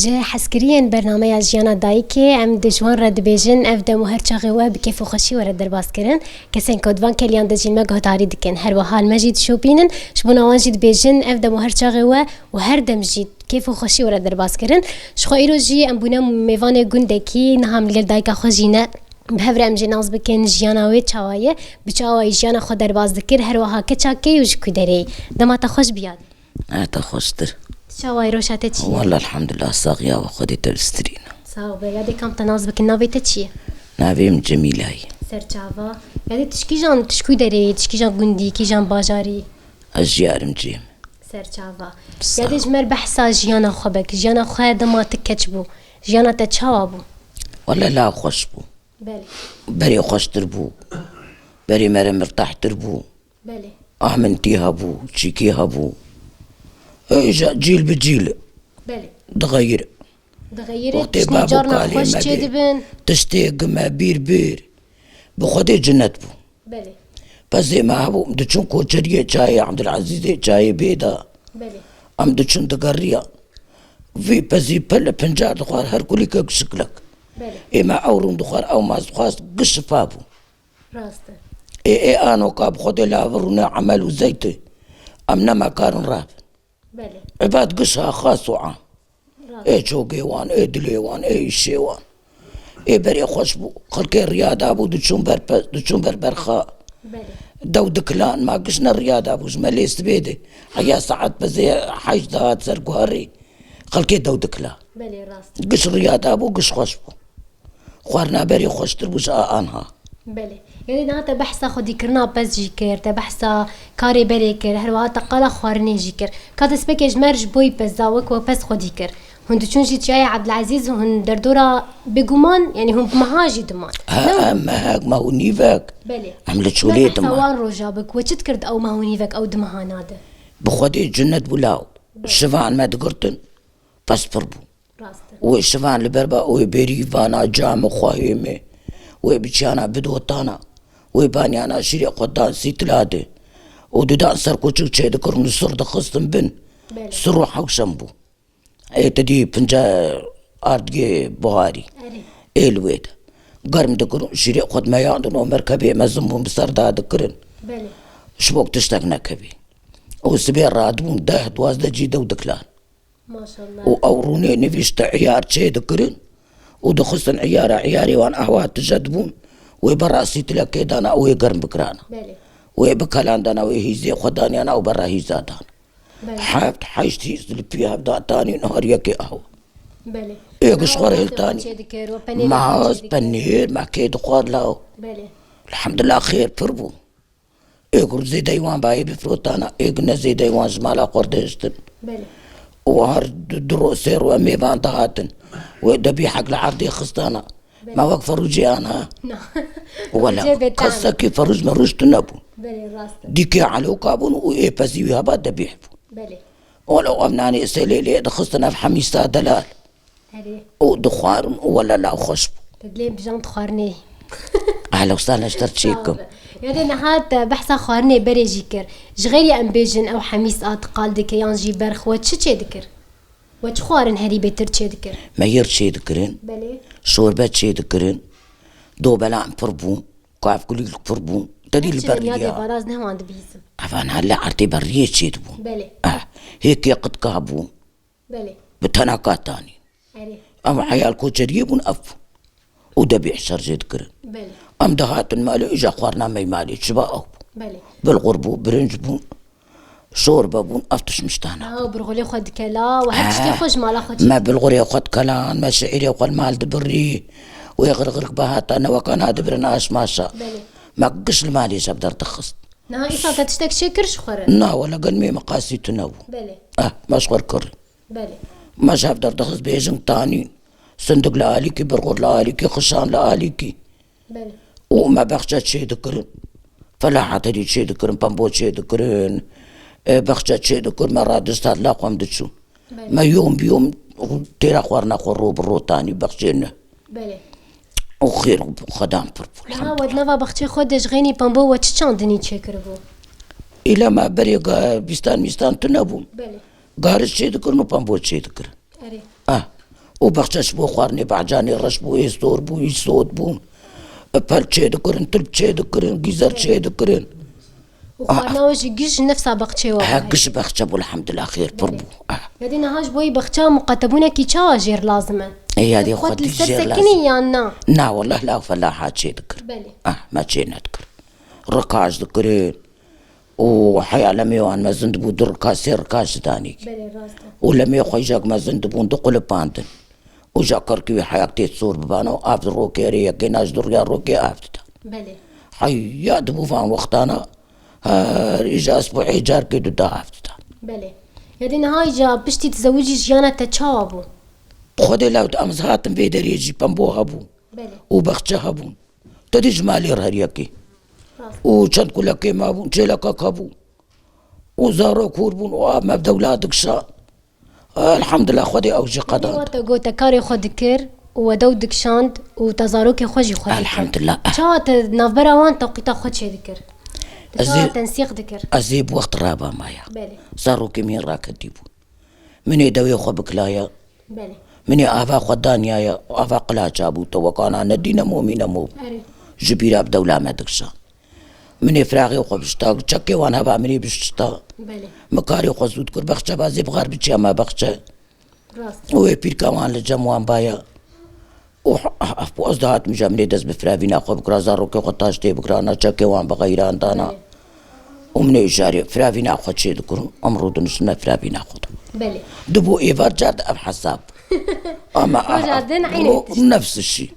جه حسكريين برنامج جيانا دايكي ام دجوان رد بيجن افدا مهر شاغوا بكيف وخشي ورد درباس كرن كسن كودفان كليان دجين مغه تاري دكن هر وحال مجيد شوبينن شبونا وانجيد بيجن افدا مهر شاغوا وهر دمجيد كيف وخشي ورد درباس كرن شخو ايروجي ام بونا ميوان گوندكي نهام لگل دايكا خوجينه بهفر ام جناز بكن جياناوي تشاوايه بچاوي جيانا خو درباس دكر هر وها كچاكي وج كدري دما تخوش بياد تخوشتر شاواي روشاته چي والله الحمد لله صاغية وخدي ترسترين صاوبه يادي كم تناز بكن ناوي تچي نافيم جميلة هي سرچاوا يادي تشكي جان تشكو دري تشكي جان گوندي كي جان باجاري أجيارم جيم سرچاوا يادي جمر بحثا جيانا خوبك جيانا خو دما تكچبو جيانا تچاوا بو والله لا خوش بو بله بري خوش تربو بري مرة مرتاح تربو بله أحمنتيها بو تشيكيها بو إجا جيل بجيل بله تغير دغيرت شنو جارنا خوش چه دبن تشتيق ما بير بخدي جنت بو بله بس زي ما هبو مدچون كوچريه چاي عبد العزيز چاي بيدا بله ام دچون تقريه في بزي بل بنجار دخار هر كل شكلك بله اما اورون دخار او ما خاص قش فابو راسته اي انو كاب خدي لا ورونا عملوا زيته امنا ما كان راب بله عباد قشها خاص وعام اي شوقيوان اي دليوان اي شيوان اي بري خوشبو خلقي الرياضة ابو دچون برخاء بله دو دكلان ما قشنا الرياضة ابو جمالي استبيدي حيا ساعات بزي حاج دهات سرقواري خلقي دو دكلان بله راسته قش الرياضة ابو قش خوشبو خوارنا بري خوش تربوش انها بله يعني ناتا بحثا خودي كرنا بس جيكر تبحثا كاري بري كر هروا تقالا خوارني جيكر كات سبكج مرج بوي بس زاوك وبس خودي كر هندو چون جيت جاي عبد العزيز هن دردورا بگومان يعني هم مهاجي دمان ما هو نيفاك بله عملت شوليه دمان وان روجابك وچت كرد او ما هو نيفاك او دمهاناده بخودي جنت بلاو شفان ما دقرتن بس بربو راسته وشفان لبربا وبيري فانا جام خواهيمي وبيشانا بدوتانا وباني انا شري قدان سيتلاده ودودان سركوچو چه دكر نصر دخستم بن سرو حوشمبو اي تدي پنجا ارتگي بوهاري الويد گرم دكر شري قد ما ياندن مركبي مزمون بسردا دكرن بله شبوك تشتاق نكبي وسبير رادون ده دوازده جيده ودكلان ما شاء الله واوروني نفيشت عيار چه دكرن ودخستن عياري وان اهوات تجدبون وبراسي تلكي دانا ويقرن بكرانا بله وبكلان دانا وهيزي خداني انا وبرا هيزا دانا بله حابت حاجت هيز فيها بدا تاني نهار يكي اهو بله ايه قشغر هلتاني معاز بنير ما كي دخار لاو بله الحمد لله خير فربو ايه قرد زي دايوان باي بفروتانا ايه قلنا زي دايوان زمالا قردشتن بله وهر درو سير وميبان دهاتن ودبي حق العرض خستانا ما وقف فروجي انا ولا قصة كيف فروج مروج تنبو بله راسته ديكي علو كابون وايه بزيوها بعد بيحبو بله ولو امناني سليلي دخستنا في حميستا دلال هري ودخار ولا لا خشب تدلي بجان تخارني اهلا وسهلا اشترت شيكم يعني نهات بحثا خوارني بري جيكر جغيري ام بيجن او حميس قال دك يانجي برخ وتش تشي دكر وتش خوارن هري بيتر تشي دكر مير تشي دكرين بلي شوربة تشي دكرين دو بلان فربون كاف كل فربون تدي البرية يا باراز نهوان دبيزم عفان هلا عرتي برية تشي دبون بلي هيك قد كابون بلي بتناكات تاني هري اما حيال كوتشريبون اف ودبيع شرجي دكرين بلي ام دهات المالي اجا خوارنا مي مالي شبا بلي بالغربو برنجبون شوربة بون افتش مشتانا برغولي خد كلا وهكشتي خوش مالا خد ما بالغري خد كلان ما شعيري وقال مال دبري ويغرغرك بهات انا وكان هذا برناش ما شاء ما قش المالي جاب دار تخص نها إيسا كتشتك شكر شخورة نا ولا قال مي مقاسي تنو بلي ما شخور كر بلي ما شاف دار تخص بيجن تاني صندوق لآليكي برغور لآليكي خشان لآليكي بلي وما بخشت شي ذكرن فلاحة دي شي ذكرن بامبو شي ذكرن بخشت شي ذكرن مرة دستات لا قوم دتشو ما يوم بيوم تيرا خوارنا خورو برو تاني بخشينا بلي وخير خدام بربو ها ودنا بختي خودش غيني بامبو وتشان دني تشكر بو إلا ما بري بيستان تنبون بلي قارش شي ذكرن وبامبو شي ذكرن أري وبخشش بو خوارني بعجاني رش بو يستور بو يسود بو بل چه دكرن تل چه دكرن جيزر چه دكرن وخوانا وجي قش نفسها بقشة وابا قش بخشة بو الحمد لله خير بربو هذه نهاج بوي بخشة مقتبونة كي جير لازمة اي هذه خد جير لازم يا نا والله لا فلاحات شي ذكر ما شي نذكر ركاج ذكرين وحيا لم يوان ما زندبو در كاسير ركاج ثاني ولم يخو جاك ما زندبو دقل باندن وجاكر كي حياتي تصور ببانو افد روكي ريا كيناج دريا روكي افد بلي حيا دبو فان وقتانا رجع اسبوعي جار كي دا افد بلي هذه نهاي جا بشتي تزوجي جيانا تشابو خدي لو امزهاتن في دريجي بامبو هبو وبخشة هبو تدي جمالي رهريكي وشان كل كيما بون جيلك كابو وزارو كوربون وما بدولادك شا الحمد لله خدي اوجي قدر وتا قوتا كاري خدكر ودودك شاند وتزاروك خوجي خدكر الحمد لله شات نافبرا وان توقيتا خدشي ذكر شات تنسيق ذكر ازيب وقت رابا مايا زاروك مين راك ديبون مني دوي خو بكلايا مني افا خدانيا يا افا قلا جابو توقانا ندينا مؤمنه مو جبيرا بدولا ما دكشا مني فراغي وخبشتا تشكي وانا بعملي بشتا مكاري خزود كر بخشة بازي بغار بتشي ما بخشة وي بير كمان لجموان بايا وأصدهات مجاملي دز بفرافينا خو بكرا زارو كي قطاش تي بكرا انا تشكي وان بغيران دانا ومني جاري فرافينا خو تشي ذكر امرود نسنا فرافينا خو دبو ايفار جاد اب حساب اما نفس الشيء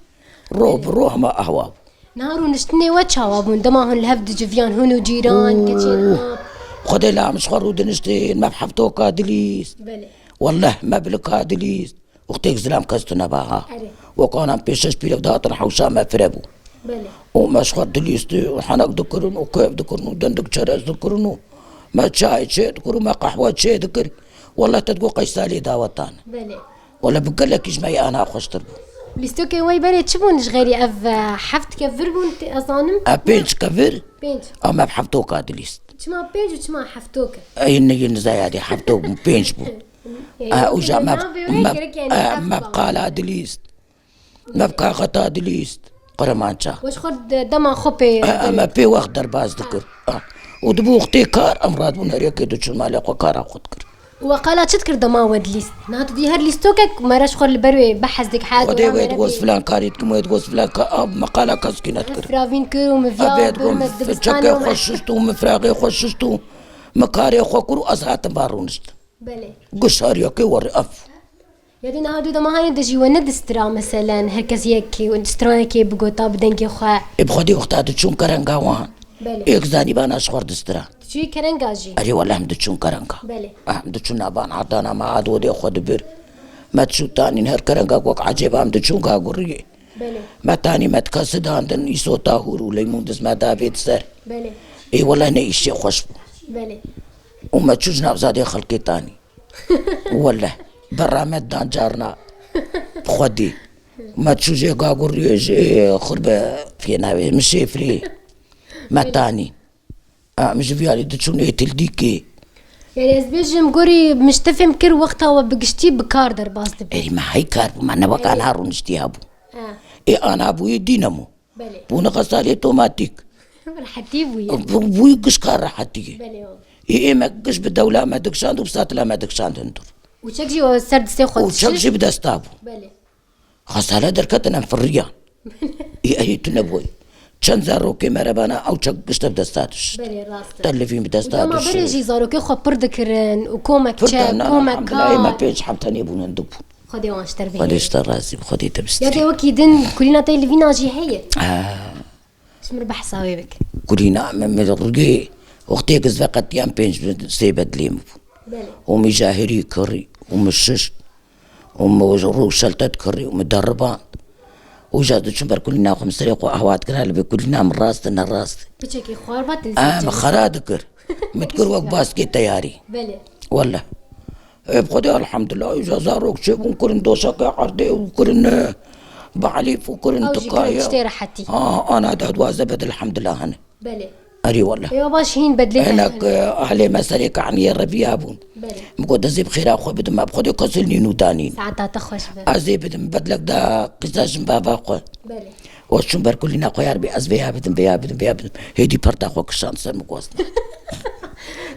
روح ما اهواب نهارو نشتني واتشاوابون دماهن الهفد جفيان هنو جيران كتشين خدي لا مش خرود نشتين ما بحفتو كادليس والله ما بلك كادليس وقتك زلام كستنا باها وكان بيشش بيلك داتر حوشا ما فربو ومش خدليس وحنك ذكرن وكيف ذكرن ودندك شرس ذكرن ما شاي شيء ذكر ما قهوة شيء ذكر والله تدقو قيسالي داوتان ولا بقول لك اجمعي انا خوش تربو ليستوكي واي بالي تشبونش غيري اف حفت كفر بون اظانم بينج كفر بينج ما بحفتوك هادليست تشما بينج وتشما حفتوك اي نزاي هادي حفتوك بينج بو وجا ما بقى هادليست ما بقى غطا هادليست قرمانشا واش خد دما خوبي ما بي وقت درباز ذكر ودبو اختي كار امراض بون هريكي دوتش مالك وكار اخذكر وقالت تذكر دما ود ليست نهات دي هر ليستوكك مراش خور البروي بحث ديك حاجه ودي ويد غوز فلان كاريت كم ويد غوز فلان مقاله كاسكينه تذكر فرافين كيرو مفيا فتشكي خششتو مفراغي خششتو مكاري خوكرو ازهات بارونست بلي قشار ياكي ور اف يدي نهادو دما هاي دجي وند استرا مثلا هركز يكي وندسترانكي بغوتا بدنكي خا ابخدي وقتها تشون كرنغاوان بلي اكزاني بانا شخور دسترا شي كرنغاجي اري والله مدتشون كرنغا بلي مدتشون ابان عطانا ما عاد ودي خد بير ما تشو تاني نهر كرنغا وق عجيب مدتشون غاغوري بلي ما تاني ما تكسد عندن يسو طاهور ليمون دز ما دافيد سر بلي اي والله نيشي خوشبو بلي وما تشوج نابزادي خلقي تاني والله برامد دان جارنا خدي ما تشوجي غاغوري جي خربه في ناوي مشي فري ما تاني مش فيالي دتشون يتلديكي يعني ازبيجم قوري مش تفهم كر وقتها وبقشتي بكار در باز دبي اي ما هي كار ما انا وقع نهار نشتي ابو اي انا ابوي دينامو بلي بونا غسالي اوتوماتيك حتي بوي بوي قش كار حتي بلي اي ما قش بالدوله ما دكشاند وبسات لا ما دكشاند انتر وشكجي وسرد سيخوت وشكجي بدستابو بلي غسالة دركتنا في الريان اي تنبوي چند زاروكي مربانا او چك قشت بدستاتش بلي راست تلفين بدستاتش ما بريجي زاروكي خو بردكرن وكومك تشاب كومك لا ما بيج حبتني بون ندب خدي وانشتر به خدي اشتر راسي خدي تبستري يا دي وكيدن كلنا تلفينا جي هي شمر بحساوي بك كلنا مدرقي وقتي قزفقت يام بينج سيبت ليم بلي ومجاهري كري ومششت وشلتت كري ومدربان وجاد شمبر كلنا خمسريق وأهوات كرال بكلنا من راستنا راست بتشكي خوار باتل ما خرادكر متكر وقت باسكي تياري بلي والله بخدي الحمد لله جزاروك شيبون كرن دوسك عردي وكرن بعليف وكرن تقايا تشتري حتي انا داد وازبد الحمد لله هنا بلي اري والله ايوا باش هين بدلت هناك علي مسألة كعني الربيع بون بله مقود ازيب خير اخو بدم ما بخدي كسلني نودانين ساعتها تخش به ازيب بدم بدلك دا قزاز بابا اخو بله وشون بركلنا اخو يا ربي ازبيها بدم هيدي برد اخو كشان سر مقوسنا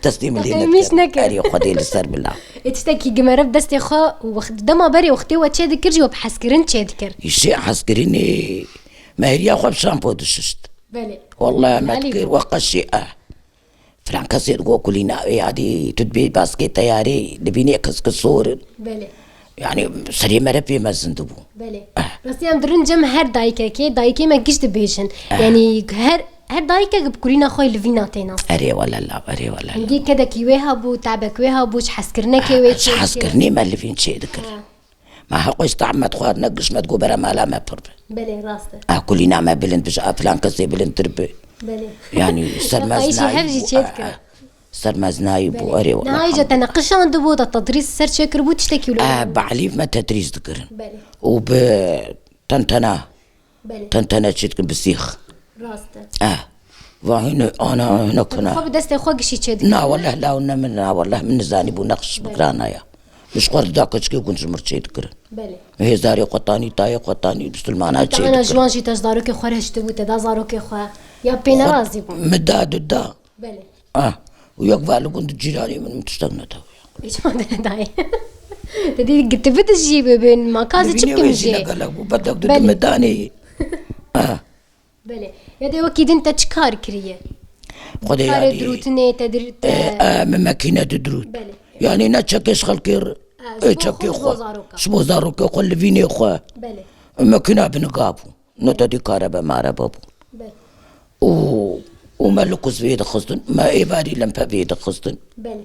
تسليم لي مش نكر. اري خدي لسر بالله تشتكي جمرة دستي خا وقت دما بري وقتي وتشي ذكر جو بحسكرن تشي ذكر الشيء حسكريني ما هي اخو بشامبو دششت بله والله ما تكير وقع الشيء فلان كسر جو كلنا يعني تدبي باسكت تياري نبيني كسور بله يعني سري مربي ما زندبو بله بس يام درن جم هر دايكه كي دايكه ما قشت بيشن يعني هر دايكه بكلنا خوي لفينا تيناس اري ولا لا اري ولا لا عندي كذا كيويها بو تعبك ويها بو حسكرنا كيوي اش حسكرني ما اللي فين شيء ذكر ما حقوش تعمد خوار نقش ما تقول برا ما لا ما برب بله راسته كلنا ما بلند بش فلان كسي بلند تربي بله يعني سر اي شيء حفجي مزناي تشذكر سر مزناي بو اري ولا نهاي جا تناقش عند بو التدريس سر شكر بو تشتكي ولا بعليف ما تدريس ذكر بله وب تنتنا بله تنتنا تشتكن بسيخ راسته وهنا انا هنا كنا خب دستي خو قشي تشذكر لا والله لا ونا والله من زاني بو نقش بكرانا يا مش قرد داك كي كنت مرت شي ذكر بله هي زاري قطاني تاي قطاني بسلمانات شي انا جوان شي تزدارو خورش تبو تدازارو خو يا بين رازي بو مداد الدا بله ويقبل كنت جيراني من مستغنى تو ايش ما داي تدي قلت بتجيب بين ما كازي تشكي مجي بدك ضد مداني بله يا دي وكيد انت تشكار كريه خذي كار يعني دروتني تدري من ماكينة دروت بله يعني نتشكيش خلكير تشكي خو شبو زاروك قل فيني خو بله ماكينة بنقابو نتدي كهرباء ما ربابو بله وما لكوس بيد خصتن ما إباري لم بيد خصتن بله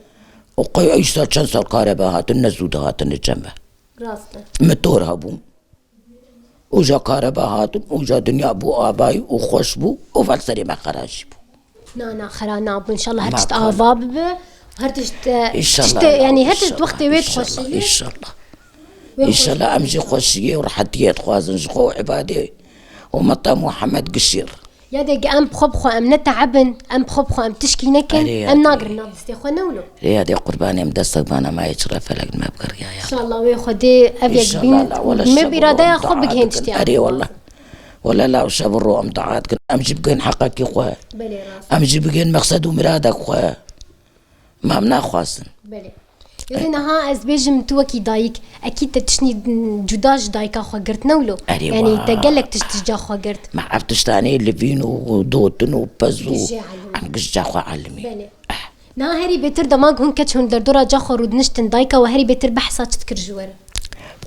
وقي أيسر شنسر كهرباء هاتن نزود هاتن الجنبه راسته متور هبون وجا كهرباء هاتن وجا دنيا بو آباي وخوش بو وفلسري ما خراش بو نا خرانا بو ان شاء الله هرتشت آباب به هرتشت إن شاء الله يعني هرتشت وقت ويت خوشي إن شاء الله إن شاء الله أمشي خوشية ورحتيات خوازن جخو عبادي ومطا محمد قشير يا ديك ام بخبخو ام نتعبن ام بخبخو ام تشكي نكن ام ناقرنا دستي خو نولو يا دي قرباني مدستك بانا ما يجرى فلك ما بقر يا ان شاء الله ويخدي ابيك بين ما بيرادا خبك هنشتي اري والله ولا لا وشبرو ام دعات ام جيب كين حقك يا خويا بلي راس ام جيب كين مقصد ومرادك خويا ما منا خواصن بلي إذن ها از بيجم توكي دايك اكيد تشني جداج دايكا خو قرت نولو يعني تقلك تشتجا خو قرت ما عرفتش تاني اللي فينو ودوتن وبزو عم قشجا خو علمي بلي نا هري بيتر دماغ هون كتشون دردورا جا خو رود نشتن دايكا وهري بيتر بحثا تذكر جوار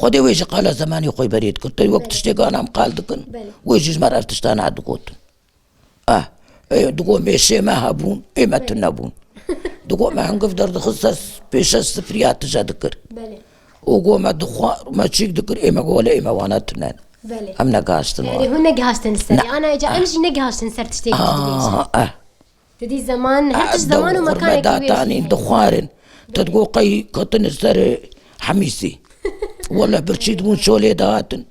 خدي ويجي قال زماني خوي بريد كنت وقت اشتيقا انا مقال دكن ويجي ما عرفتش تاني عاد دقوت دقو ميشي ما هابون ما تنابون دقو ما هنقف درد خصص بيش السفريات تجا ذكر بلي وقو ما دخوان ما تشيك ذكر ما قول ما وانا تنان بلي هم نقاشتن يعني هو نقاشتن السري انا اجا امشي نقاشتن سر تشتيك تدي زمان هرتش زمان ومكان كبير تاني دخوارن تدقو قي كتن السر حميسي ولا برشيد مون شولي داتن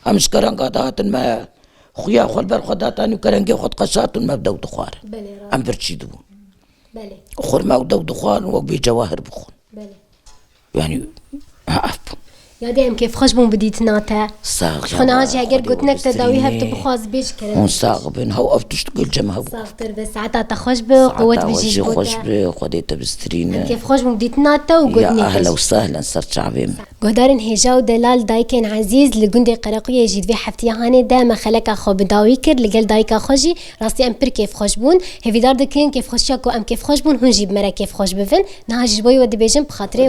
امش كرنقا داتن ما خويا خول بر خداتاني كرنقي خد قشاتن ما بدو دخوار ام برشيد مون بلي خور ما ودو دخوان وبي جواهر بخون بلي يعني عف يا ديم كيف خشبون بديت ناتا صاغ خنا هاجي اگر قلت نك تداويها بتبخواز بيش كرن ونصاغ بين هو افتش تقول جمها صاغتر بس ساعتها تخشب قوة بيجي خشب خديت بسترين كيف خشبون بديت ناتا وقلت يا اهلا وسهلا صرت شعبي قدرن هجا ودلال دايكن عزيز لقندي قرقية يجيد في حفتي هاني داما خلك اخو بداوي كر لقل دايكا خوجي راسي امبر كيف خشبون هفي دار دكين كيف خشياكو ام كيف خشبون هون جيب مرا كيف خش بفن نهاجي بوي ودي بيجن بخاطري